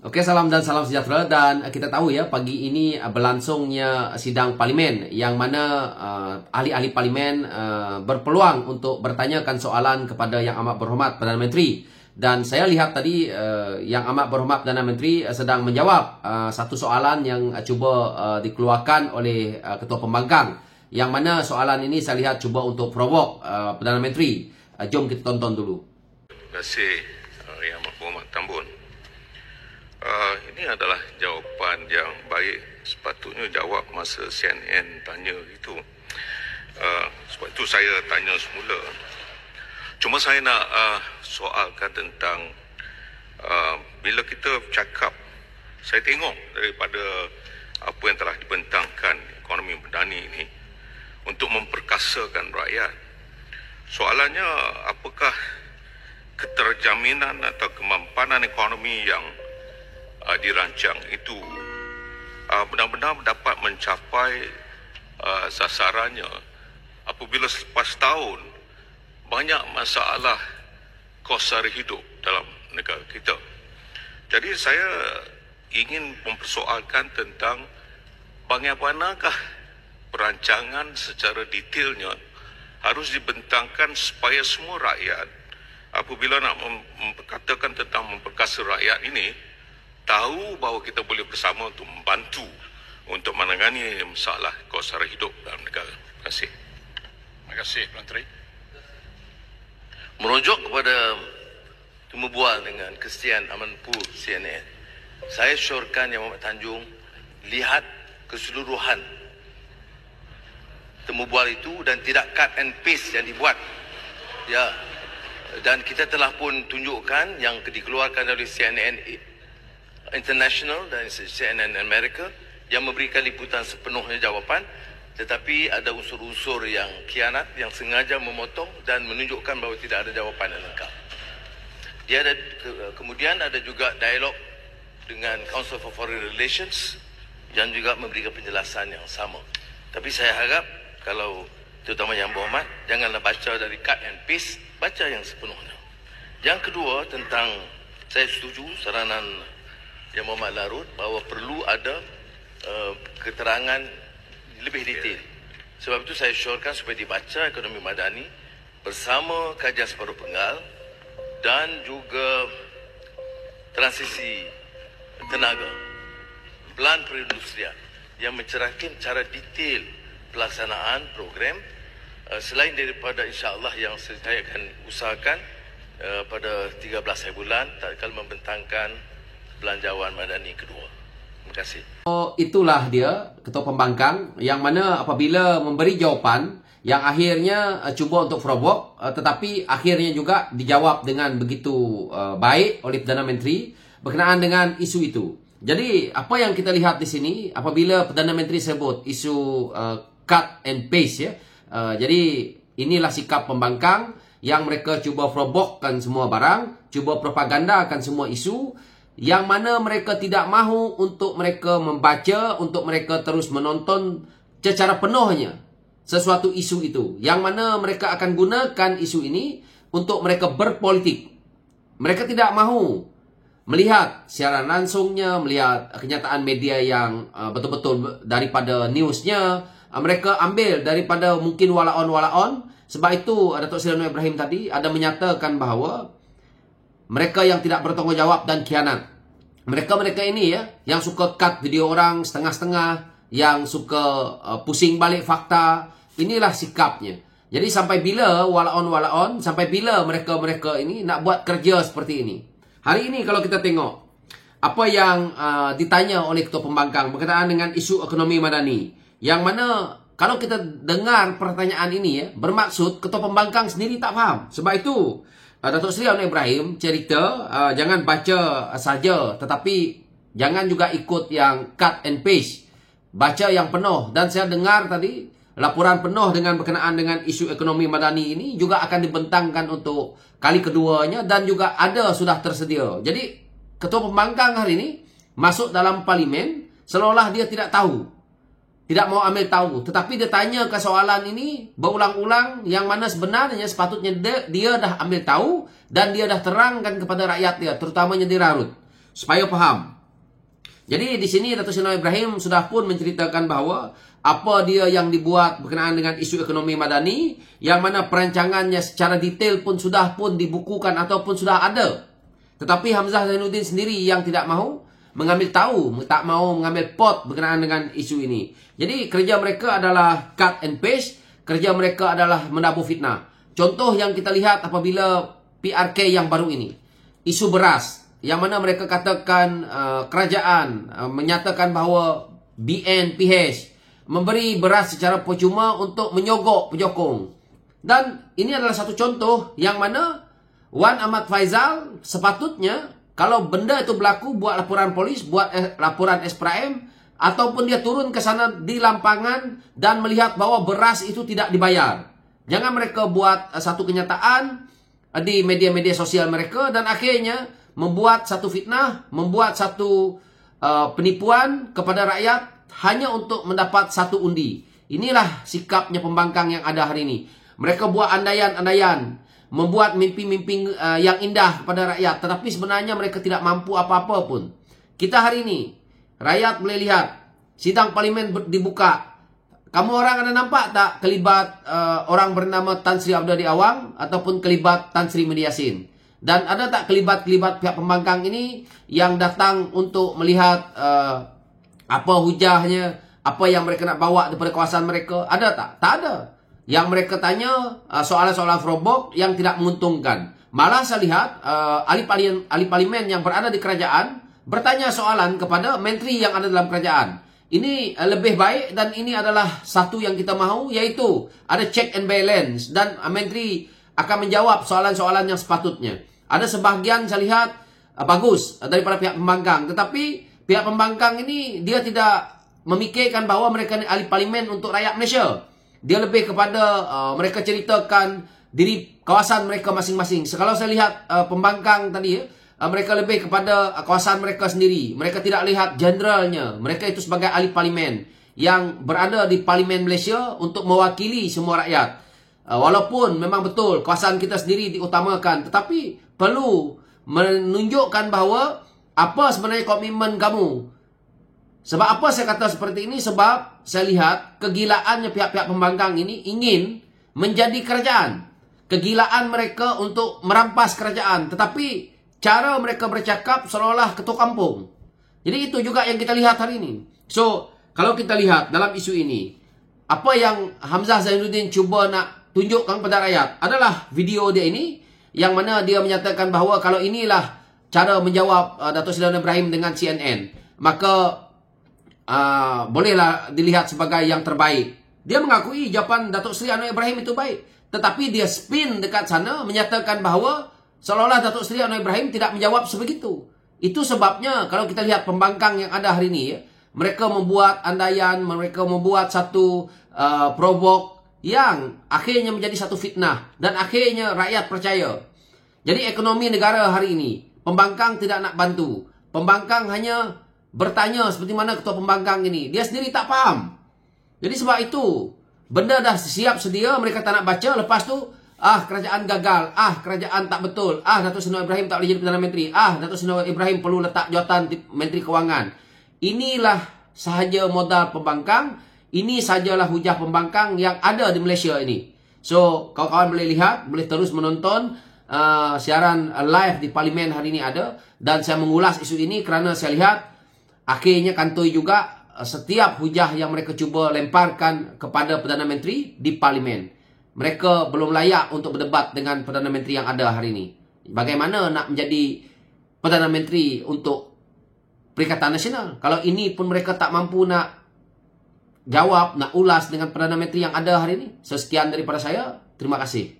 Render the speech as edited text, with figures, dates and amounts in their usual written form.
Oke, salam dan salam sejahtera. Dan kita tahu ya, pagi ini berlangsungnya sidang parlimen yang mana ahli-ahli parlimen berpeluang untuk bertanyakan soalan kepada Yang Amat Berhormat Perdana Menteri. Dan saya lihat tadi Yang Amat Berhormat Perdana Menteri sedang menjawab satu soalan yang cuba dikeluarkan oleh Ketua Pembangkang. Yang mana soalan ini saya lihat cuba untuk provoke Perdana Menteri. Jom kita tonton dulu. Terima kasih Yang Amat Berhormat Tambun. Ini adalah jawapan yang baik. Sepatutnya jawab masa CNN tanya itu. Sebab itu saya tanya semula. Cuma saya nak soalkan tentang bila kita cakap, saya tengok daripada apa yang telah dibentangkan ekonomi madani ini untuk memperkasakan rakyat. Soalannya, apakah keterjaminan atau kemampanan ekonomi yang dirancang itu benar-benar dapat mencapai sasarannya apabila selepas tahun banyak masalah kos sara hidup dalam negara kita. Jadi saya ingin mempersoalkan tentang bagaimanakah perancangan secara detailnya harus dibentangkan supaya semua rakyat apabila nak memperkatakan tentang memperkasa rakyat ini tahu bahawa kita boleh bersama untuk membantu untuk menangani masalah kos sara hidup dalam negara. Terima kasih. Terima kasih, Menteri. Merujuk kepada temu bual dengan Christian Amanpour CNN, saya syorkan Yang Mohamad Tanjung lihat keseluruhan temu bual itu dan tidak cut and paste yang dibuat. Ya, dan kita telah pun tunjukkan yang dikeluarkan oleh CNN International dan CNN Amerika yang memberikan liputan sepenuhnya jawapan, tetapi ada unsur-unsur yang khianat yang sengaja memotong dan menunjukkan bahawa tidak ada jawapan yang lengkap. Kemudian ada juga dialog dengan Council for Foreign Relations yang juga memberikan penjelasan yang sama. Tapi saya harap kalau terutama Yang Berhormat janganlah baca dari cut and paste, baca yang sepenuhnya. Yang kedua, tentang saya setuju saranan Yang Berhormat Larut bahawa perlu ada keterangan lebih detail. Sebab itu saya syorkan supaya dibaca ekonomi madani bersama kajian separuh penggal dan juga transisi tenaga, plan perindustrian yang mencerahkan cara detail pelaksanaan program selain daripada insya-Allah yang saya akan usahakan pada 13 hari bulan tatkala membentangkan belanjawan madani kedua. Terima kasih. Itulah dia Ketua Pembangkang yang mana apabila memberi jawapan yang akhirnya cuba untuk provoke tetapi akhirnya juga dijawab dengan begitu baik oleh Perdana Menteri berkenaan dengan isu itu. Jadi apa yang kita lihat di sini apabila Perdana Menteri sebut isu cut and paste ya. Jadi inilah sikap Pembangkang yang mereka cuba provokekan semua barang, cuba propagandakan semua isu yang mana mereka tidak mahu untuk mereka membaca, untuk mereka terus menonton secara penuhnya sesuatu isu itu. Yang mana mereka akan gunakan isu ini untuk mereka berpolitik. Mereka tidak mahu melihat siaran langsungnya, melihat kenyataan media yang betul-betul daripada newsnya. Mereka ambil daripada mungkin walaon-walaon. Sebab itu Datuk Seri Anwar Ibrahim tadi ada menyatakan bahawa mereka yang tidak bertanggungjawab dan khianat. Mereka-mereka ini ya, yang suka cut video orang setengah-setengah, yang suka pusing balik fakta, inilah sikapnya. Jadi sampai bila walaon-walaon, sampai bila mereka-mereka ini nak buat kerja seperti ini. Hari ini kalau kita tengok apa yang ditanya oleh Ketua Pembangkang berkenaan dengan isu ekonomi madani, yang mana kalau kita dengar pertanyaan ini ya, bermaksud Ketua Pembangkang sendiri tak faham. Sebab itu Datuk Seri Anwar Ibrahim cerita jangan baca saja tetapi jangan juga ikut yang cut and paste. Baca yang penuh. Dan saya dengar tadi laporan penuh dengan berkenaan dengan isu ekonomi madani ini juga akan dibentangkan untuk kali keduanya dan juga ada sudah tersedia. Jadi Ketua Pembangkang hari ini masuk dalam parlimen seolah-olah dia tidak tahu. Tidak mau ambil tahu. Tetapi dia tanya ke soalan ini berulang-ulang yang mana sebenarnya sepatutnya dia dah ambil tahu dan dia dah terangkan kepada rakyat dia, terutamanya di Larut. supaya faham. Jadi di sini Datuk Seri Anwar Ibrahim sudah pun menceritakan bahawa apa dia yang dibuat berkenaan dengan isu ekonomi madani, yang mana perancangannya secara detail pun sudah pun dibukukan ataupun sudah ada. Tetapi Hamzah Zainuddin sendiri yang tidak mahu mengambil tahu, tak mahu mengambil pot berkenaan dengan isu ini. Jadi kerja mereka adalah cut and paste, kerja mereka adalah menabuh fitnah. Contoh yang kita lihat apabila PRK yang baru ini, isu beras, yang mana mereka katakan kerajaan menyatakan bahawa BNPH memberi beras secara percuma untuk menyogok penyokong. Dan ini adalah satu contoh yang mana Wan Ahmad Faizal sepatutnya kalau benda itu berlaku buat laporan polis, buat laporan SPRM, ataupun dia turun ke sana di lapangan dan melihat bahawa beras itu tidak dibayar. Jangan mereka buat satu kenyataan di media-media sosial mereka dan akhirnya membuat satu fitnah, membuat satu penipuan kepada rakyat hanya untuk mendapat satu undi. Inilah sikapnya pembangkang yang ada hari ini. Mereka buat andaian-andaian, membuat mimpi-mimpi yang indah kepada rakyat, tetapi sebenarnya mereka tidak mampu apa-apa pun. Kita hari ini, rakyat boleh lihat, sidang parlimen dibuka. Kamu orang ada nampak tak kelibat orang bernama Tan Sri Abdul Awang ataupun kelibat Tan Sri Medi Yassin? Dan ada tak kelibat-kelibat pihak pembangkang ini yang datang untuk melihat apa hujahnya, apa yang mereka nak bawa daripada kawasan mereka? Ada tak? Tak ada. Yang mereka tanya soalan-soalan frobok yang tidak menguntungkan. Malah saya lihat ahli parlimen yang berada di kerajaan bertanya soalan kepada menteri yang ada dalam kerajaan. Ini lebih baik dan ini adalah satu yang kita mahu, iaitu ada check and balance dan menteri akan menjawab soalan-soalan yang sepatutnya. Ada sebahagian saya lihat bagus daripada pihak pembangkang, tetapi pihak pembangkang ini dia tidak memikirkan bahawa mereka ni ahli parlimen untuk rakyat Malaysia. Dia lebih kepada mereka ceritakan diri kawasan mereka masing-masing. Kalau saya lihat pembangkang tadi, mereka lebih kepada kawasan mereka sendiri. Mereka tidak lihat generalnya. Mereka itu sebagai ahli parlimen yang berada di parlimen Malaysia untuk mewakili semua rakyat. Walaupun memang betul kawasan kita sendiri diutamakan, tetapi perlu menunjukkan bahawa apa sebenarnya komitmen kamu. Sebab apa saya kata seperti ini? Sebab saya lihat kegilaannya pihak-pihak pembangkang ini ingin menjadi kerajaan. Kegilaan mereka untuk merampas kerajaan. Tetapi cara mereka bercakap seolah-olah ketua kampung. Jadi itu juga yang kita lihat hari ini. So, kalau kita lihat dalam isu ini, apa yang Hamzah Zainuddin cuba nak tunjukkan kepada rakyat adalah video dia ini, yang mana dia menyatakan bahawa kalau inilah cara menjawab Datuk Seri Anwar Ibrahim dengan CNN, maka bolehlah dilihat sebagai yang terbaik. Dia mengakui jawapan Datuk Seri Anwar Ibrahim itu baik, tetapi dia spin dekat sana menyatakan bahawa seolah-olah Datuk Seri Anwar Ibrahim tidak menjawab sebegitu. Itu sebabnya kalau kita lihat pembangkang yang ada hari ini, mereka membuat andaian, mereka membuat satu provok yang akhirnya menjadi satu fitnah dan akhirnya rakyat percaya. Jadi ekonomi negara hari ini, pembangkang tidak nak bantu. Pembangkang hanya bertanya seperti mana ketua pembangkang ini. Dia sendiri tak faham. Jadi sebab itu, benda dah siap sedia, mereka tak nak baca. Lepas tu, kerajaan gagal. Kerajaan tak betul. Datuk Seri Anwar Ibrahim tak boleh jadi Perdana Menteri. Datuk Seri Anwar Ibrahim perlu letak jawatan Menteri Kewangan. Inilah sahaja modal pembangkang. Ini sajalah hujah pembangkang yang ada di Malaysia ini. So, kawan-kawan boleh lihat, boleh terus menonton siaran live di parlimen hari ini ada. Dan saya mengulas isu ini kerana saya lihat akhirnya kantoi juga setiap hujah yang mereka cuba lemparkan kepada Perdana Menteri di parlimen. Mereka belum layak untuk berdebat dengan Perdana Menteri yang ada hari ini. Bagaimana nak menjadi Perdana Menteri untuk Perikatan Nasional? Kalau ini pun mereka tak mampu nak jawab, nak ulas dengan Perdana Menteri yang ada hari ini. Sekian daripada saya. Terima kasih.